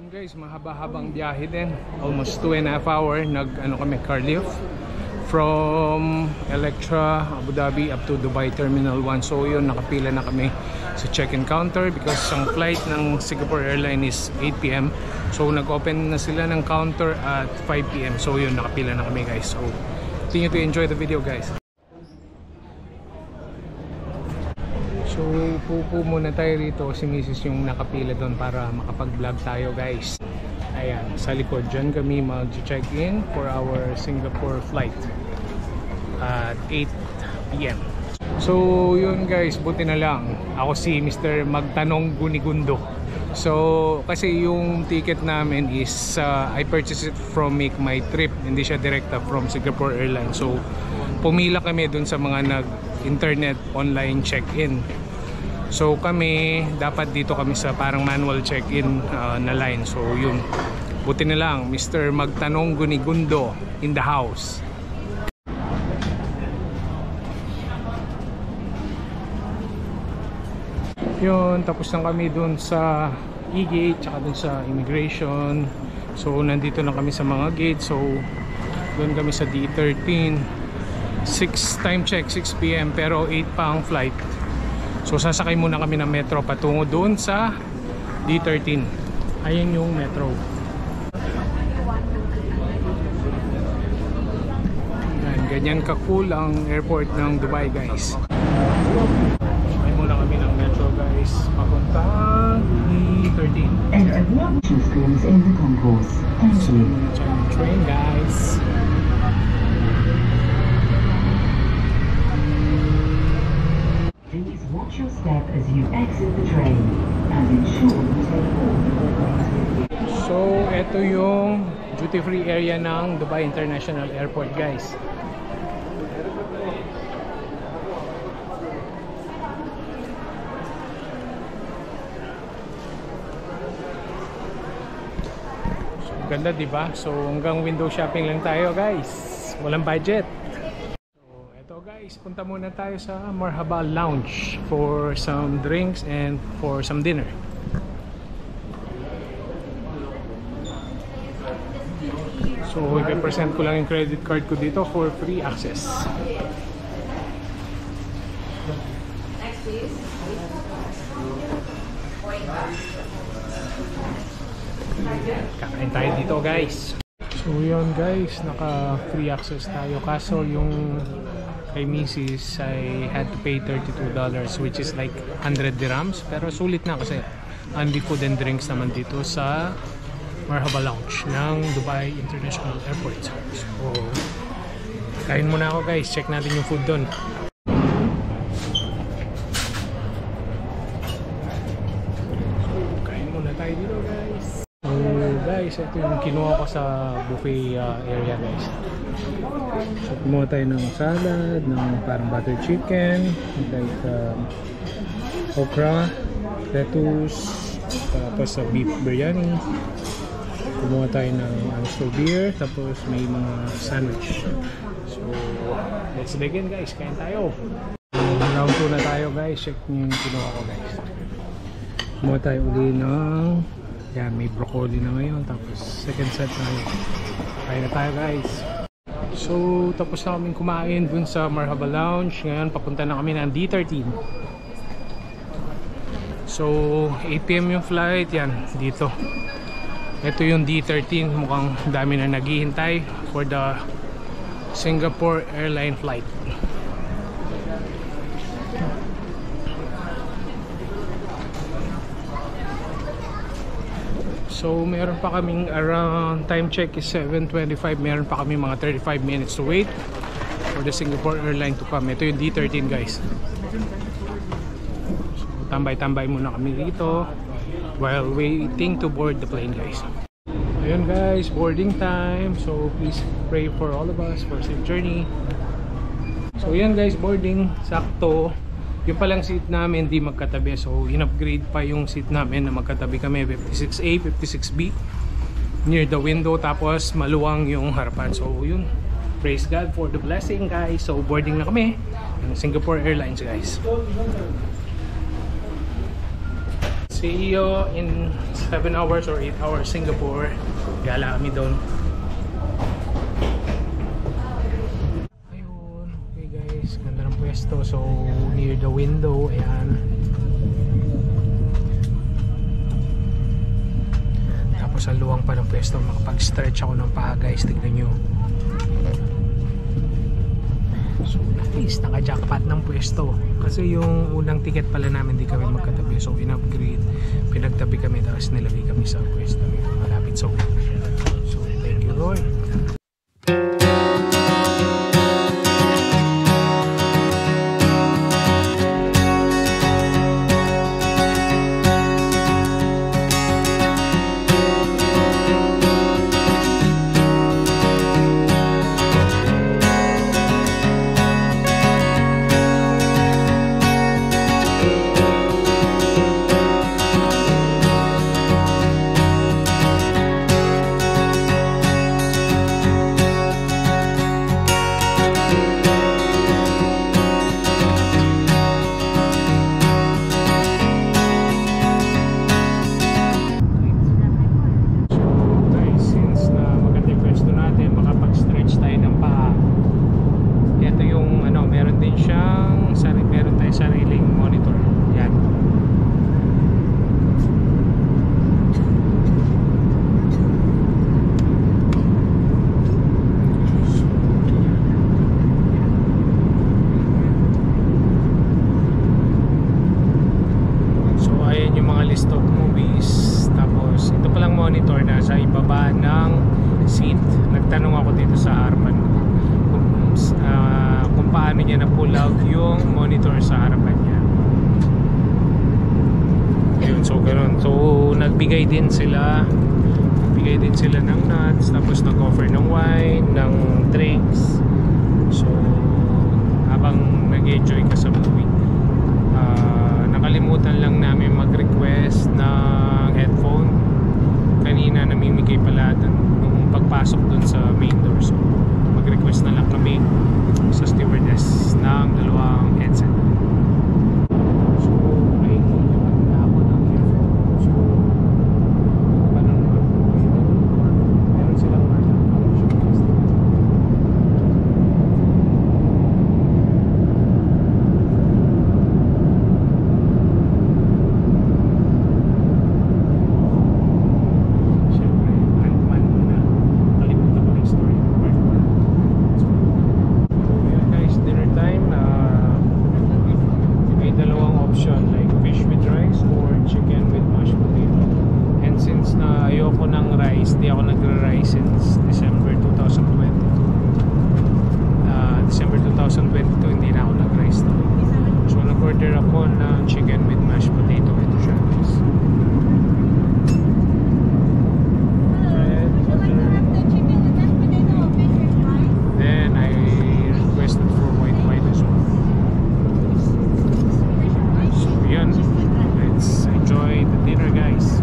Guys, mahaba-habang biyahe din, almost 2.5 hours. Kami car lift from Electra, Abu Dhabi up to Dubai Terminal 1. So yun, nakapila na kami sa check-in counter because ang flight ng Singapore Airlines is 8 PM. So nag-open na sila ng counter at 5 PM. So yun, nakapila na kami guys. So continue to enjoy the video guys. So pupo muna tayo rito, si Mrs. yung nakapila doon para makapag-vlog tayo guys. Ayan, sa likod dyan kami mag-check-in for our Singapore flight at 8 PM. So yun guys, buti na lang ako si Mr. Magtanong Gunigundo. So kasi yung ticket namin is I purchased it from Make My Trip, hindi siya direkta from Singapore Airlines. So pumila kami dun sa mga nag-internet online check-in. So kami, dapat dito kami sa parang manual check-in na line. So yun, buti na lang Mr. Magtanong Gunigundo in the house. Yun, tapos na kami dun sa e-gate tsaka dun sa immigration. So nandito na kami sa mga gate. So dun kami sa D13. 6 time check, 6 PM pero 8 pa ang flight. So sasakay muna kami ng metro patungo doon sa D13. Ayun yung metro. Yan, ganyan ka-cool ang airport ng Dubai guys. Sakay muna kami ng metro guys papuntang D13. And obnoxious screens in the concourse. Thank you. Train guys. Please watch your step as you exit the train and ensure you take all the belongings with you. So, ito yung duty-free area ng Dubai International Airport, guys. So, ganda, diba? So, hanggang window shopping lang tayo, guys. Walang budget. Guys, punta muna tayo sa Marhaba Lounge for some drinks and for some dinner. So, i-present ko lang yung credit card ko dito for free access. Next, please. Kakain tayo dito, guys. So, yun guys, naka free access tayo. Kaso yung kay Mrs. I had to pay $32 which is like 100 dirhams, pero sulit na kasi only food and drinks naman dito sa Marhaba Lounge ng Dubai International Airport. So kain muna ako guys, check natin yung food doon. So kain muna tayo dito guys. So guys, ito yung kinuha ko sa buffet area guys. So kumuha tayo ng salad, ng parang butter chicken, like okra, lettuce, tapos sa beef biryani. Kumuha tayo ng Amstel beer, tapos may mga sandwich. So let's begin guys, kain tayo. Round 2 na tayo guys, check nyo yung kinuha ko guys. Kumuha tayo uli ng Yan, may broccoli na ngayon. Tapos second set na yun. Kain na tayo guys. So tapos na kaming kumain dun sa Marhaba Lounge. Ngayon papunta na kami ng D13. So 8 PM yung flight. Yan, dito. Ito yung D13. Mukhang dami na naghihintay for the Singapore Airline flight. So meron pa kaming around, time check is 7:25, meron pa kami mga 35 minutes to wait for the Singapore Airline to come. Ito yung D13 guys. So tambay-tambay muna kami dito while waiting to board the plane guys. Ayun guys, boarding time. So please pray for all of us for safe journey. So yan guys, boarding, sakto. Yung palang seat namin di magkatabi. So in-upgrade pa yung seat namin na magkatabi kami, 56A, 56B, near the window. Tapos maluwang yung harapan. So yun, praise God for the blessing guys. So boarding na kami ng Singapore Airlines guys. See you in 7 hours or 8 hours Singapore. Gala kami doon. Ganda ng pwesto, so near the window. Ayan, tapos ang luwang pa ng pwesto, makapag-stretch ako ng paa guys, tignan nyo. So nice, naka-jackpot ng pwesto kasi yung unang ticket pala namin di kami magkatabi, so in-upgrade, pinagtabi kami tapos nilagay kami sa pwesto malapit. So thank you Lord. Monitor na sa ibaba ng seat. Nagtanong ako dito sa harapan ko kung paano niya na pull out yung monitor sa harapan niya. Yun, so ganoon. So nagbigay din sila ng nuts, tapos nag-offer ng wine, ng drinks. So habang nag-enjoy ka sa movie, nakalimutan lang namin mag-request ng headphone. Kanina namimigay pala dun nung pagpasok dun sa main door. So mag-request na lang kami sa stewardess ng dalawang headset. So nakikinig na ako ng earphone. So panonood ko ito, meron silang di ako nagra-rice since December 2022. December 2022 hindi na ako nag-rice to. So nag-order ako ng chicken with mashed potato. Ito siya guys. Then I requested for white wine as well. So yun, let's enjoy the dinner guys.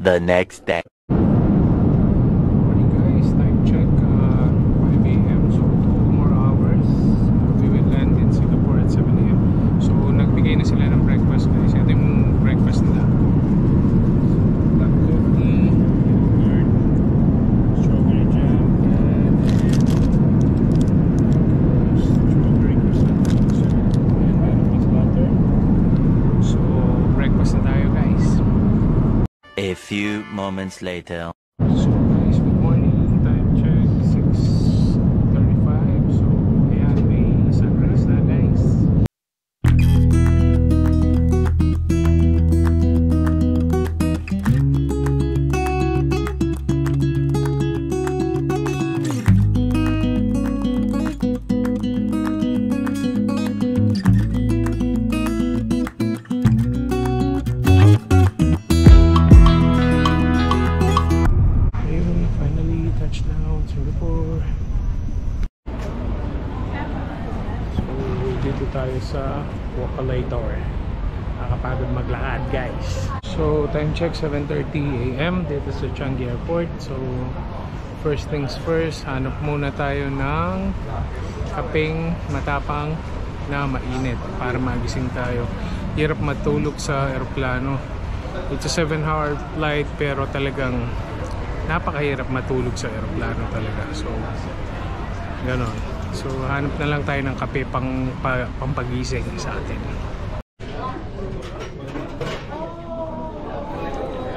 The next day. Morning guys, time check 5 AM, so 2 more hours. We will land in Singapore at 7 A few moments later. So guys, good morning. Time check 6:35. So ayan, may sunrise na guys. Singapore. So dito tayo sa Wakalay Tower. Nakakapagod maglakad guys. So time check 7:30 AM dito sa Changi Airport. So first things first, hanap muna tayo ng kapeng matapang na mainit para magising tayo. Hirap matulog sa aeroplano. It's a 7-hour flight pero talagang napakahirap matulog sa aeroplano talaga. So ganon. So hanap na lang tayo ng kape pampagising sa atin.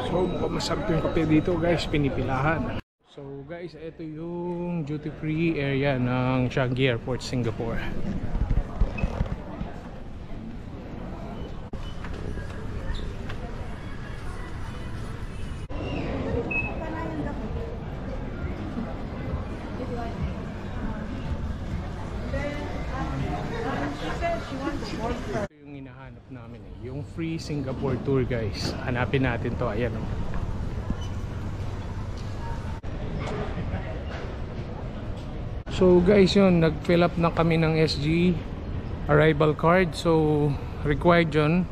So mukhang masarap yung kape dito guys, pinipilahan. So guys, ito yung duty free area ng Changi Airport, Singapore. Ito yung hinahanap namin yung free Singapore tour guys. Hanapin natin to, ayan oh. So guys, yun, nag-fill up na kami ng SG arrival card. So required yun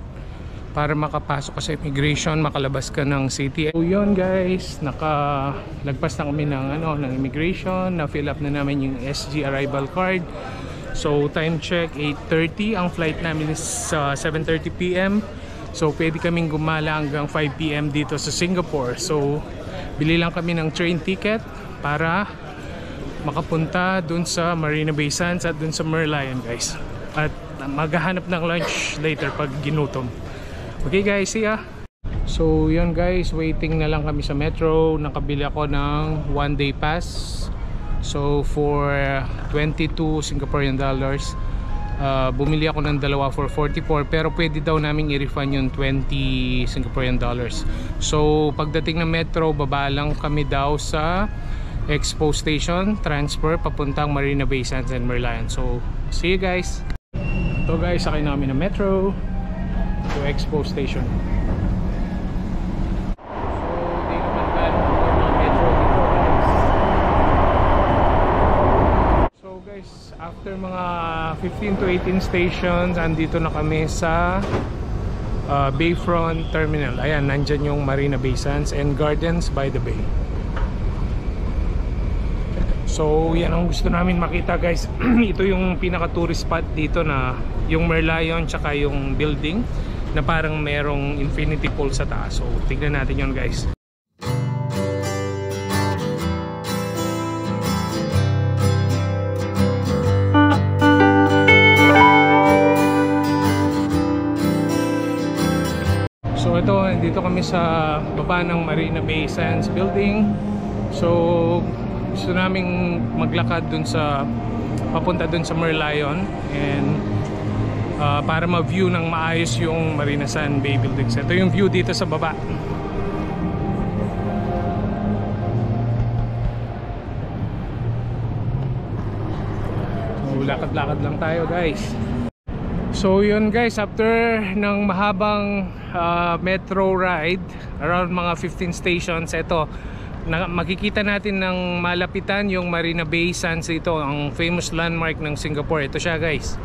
para makapasok ka sa immigration, makalabas ka ng city. So yun guys, nagpas na kami ng immigration, na-fill up na namin yung SG arrival card. So time check 8:30, ang flight namin is 7:30 PM. So pwede kaming gumala hanggang 5 PM dito sa Singapore. So bili lang kami ng train ticket para makapunta dun sa Marina Bay Sands at dun sa Merlion guys. At maghahanap ng lunch later pag ginutom. Okay guys, see ya! So yun guys, waiting na lang kami sa metro. Nakabili ako ng 1-day pass. So for 22 Singaporean dollars, bumili ako ng dalawa for 44, pero pwede daw naming i-refund yung 20 Singaporean dollars. So pagdating ng metro, baba lang kami daw sa Expo Station, transfer papuntang Marina Bay Sands and Merlion. So see you guys. Ito guys, sakay namin ng metro to Expo Station. After mga 15 to 18 stations, andito na kami sa Bayfront Terminal. Ayan, nandyan yung Marina Bay Sands and Gardens by the Bay. So yan ang gusto namin makita guys. Ito yung pinaka tourist spot dito, na yung Merlion tsaka yung building na parang merong infinity pool sa taas. So tignan natin yun guys. So ito, dito kami sa baba ng Marina Bay Sands building. So gusto naming maglakad dun sa papunta dun sa Merlion, and para ma-view ng maayos yung Marina Sands Bay buildings. Ito yung view dito sa baba. So lakad-lakad lang tayo guys. So yun guys, after ng mahabang metro ride around mga 15 stations, ito makikita natin ng malapitan yung Marina Bay Sands. Ito ang famous landmark ng Singapore. Ito siya guys.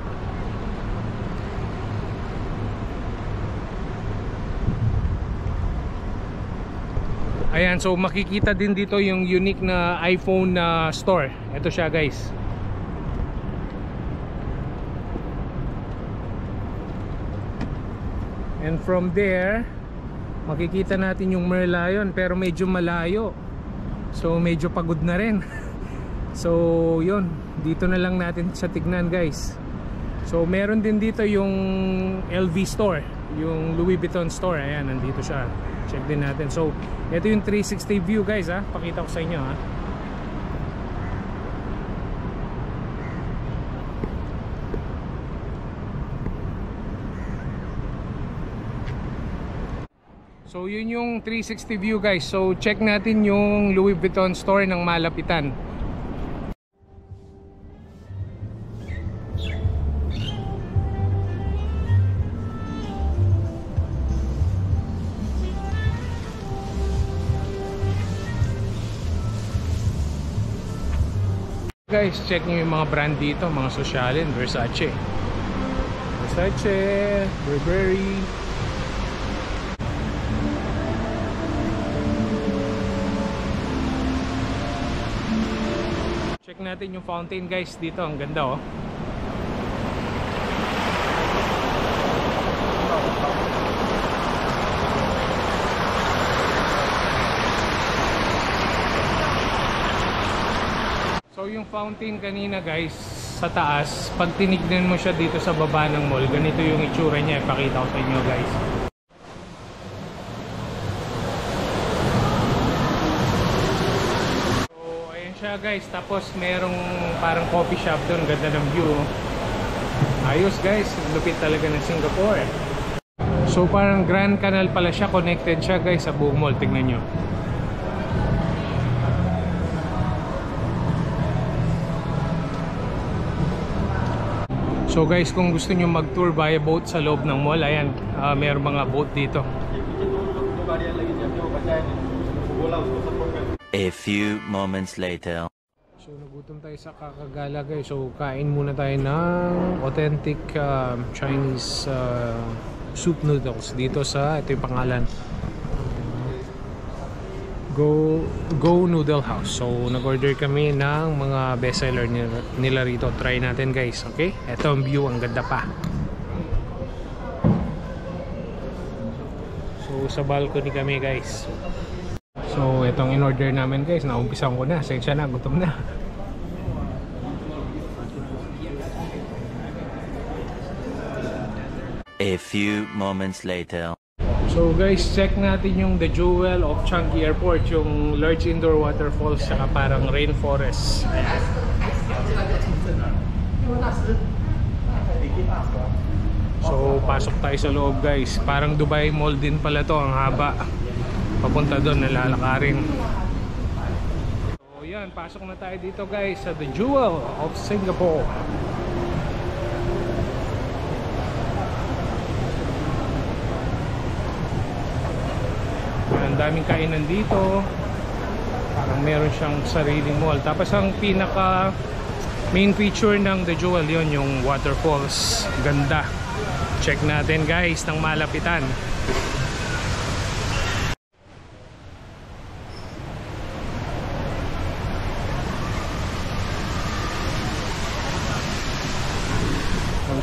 Ayan, so makikita din dito yung unique na iPhone na store. Ito siya guys. And from there, makikita natin yung Merlion, pero medyo malayo. So medyo pagod na rin. So yun, dito na lang natin sa tignan guys. So meron din dito yung LV store, yung Louis Vuitton store. Ayan, nandito siya. check din natin. So ito yung 360 view guys ha, pakita ko sa inyo ha. So yun yung 360 view guys. So check natin yung Louis Vuitton store ng malapitan. Guys, check nyo yung mga brand dito, mga sosyalin. Versace, Burberry. Check natin yung fountain guys dito, ang ganda oh. So yung fountain kanina guys sa taas, pag tinignan mo siya dito sa baba ng mall, ganito yung itsura niya. Ipakita ko sa inyo guys. Siya guys, tapos merong parang coffee shop doon, ganda ng view. Ayos guys, lupit talaga ng Singapore. So parang Grand Canal pala siya, connected siya guys sa buong mall, tingnan nyo. So guys, kung gusto nyo mag tour via boat sa loob ng mall, ayan, mayroong mga boat dito. A few moments later. So nagutom tayo sa Kakagala guys. So kain muna tayo ng authentic Chinese soup noodles dito sa, ito yung pangalan, Go Noodle House. So nag-order kami ng mga bestseller nila rito. Try natin guys, okay? Ito ang view, ang ganda pa. So sa balcony kami guys. So itong in-order namin guys, naumpisan ko na. Sensya na, gutom na. A few moments later. So guys, check natin yung the jewel of Changi Airport, yung large indoor waterfalls saka parang rainforest. Ayan. So pasok tayo sa loob guys. Parang Dubai Mall din pala to, ang haba. Papunta doon, nalalakarin. So yan, pasok na tayo dito guys sa the jewel of Singapore. Ang daming kainan dito. Parang meron siyang sariling mall. Tapos ang pinaka main feature ng the jewel, yon yung waterfalls. Ganda. Check natin guys ng malapitan.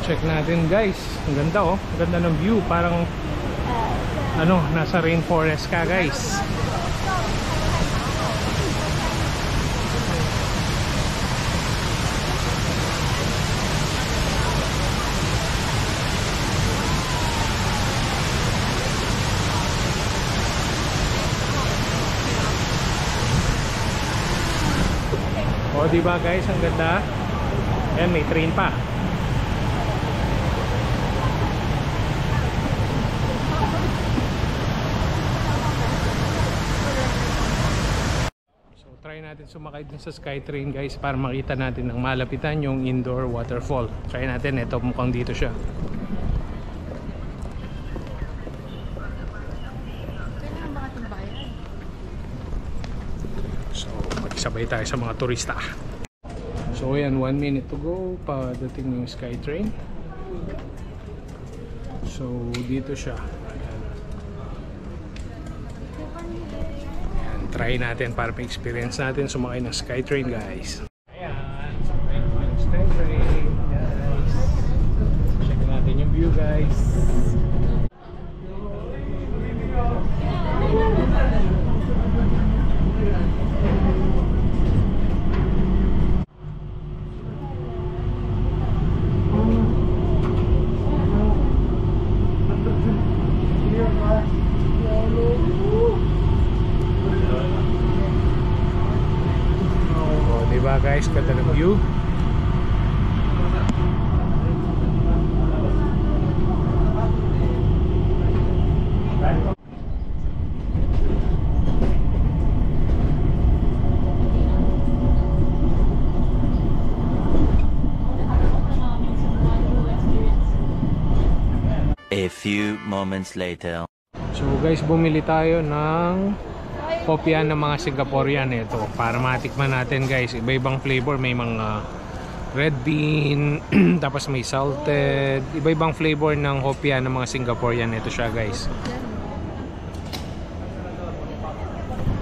Check natin guys, ang ganda oh, ang ganda ng view, parang ano, nasa rainforest ka guys. O diba guys, ang ganda. Ayan, may train pa. Try natin sumakay dun sa Skytrain guys para makita natin ng malapitan yung indoor waterfall. Try natin, ito mukhang dito siya. So magsabay tayo sa mga turista. So yan, 1 minute to go, padating yung Skytrain. So dito siya. Try natin para ma-experience natin sumakay ng Skytrain guys. Ayan, sumakay naman ng Skytrain guys. Check natin yung view guys. guys, ganda ng view. A few moments later. So guys, bumili tayo ng kopya ng mga Singaporean ito para matikman natin guys. Iba-ibang flavor, may mga red bean, tapos may salted, iba-ibang flavor ng kopya ng mga Singaporean. Ito siya guys.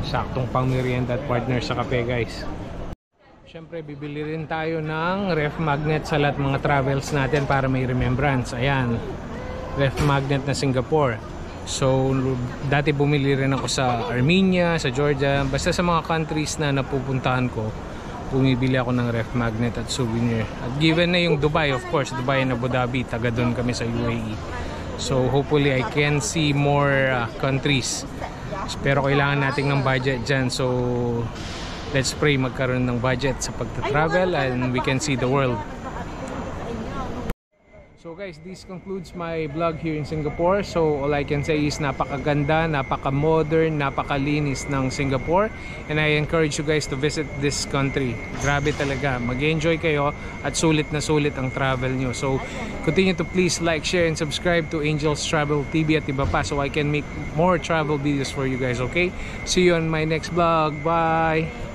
Saktong pang merienda at partner sa kape guys. Siyempre bibili rin tayo ng ref magnet sa lahat mga travels natin para may remembrance. Ayan, ref magnet na Singapore. So dati bumili rin ako sa Armenia, sa Georgia, basta sa mga countries na napupuntahan ko, bumibili ako ng ref magnet at souvenir. At given na yung Dubai, of course, Dubai and Abu Dhabi, taga doon kami sa UAE. So hopefully I can see more countries. Pero kailangan natin ng budget dyan. So let's pray magkaroon ng budget sa pagta-travel and we can see the world. So guys, this concludes my vlog here in Singapore. So all I can say is napakaganda, napaka-modern, napakalinis ng Singapore. And I encourage you guys to visit this country. Grabe talaga. Mag-enjoy kayo at sulit na sulit ang travel nyo. So continue to please like, share, and subscribe to Angel's Travel TV at iba pa so I can make more travel videos for you guys, okay? See you on my next vlog. Bye!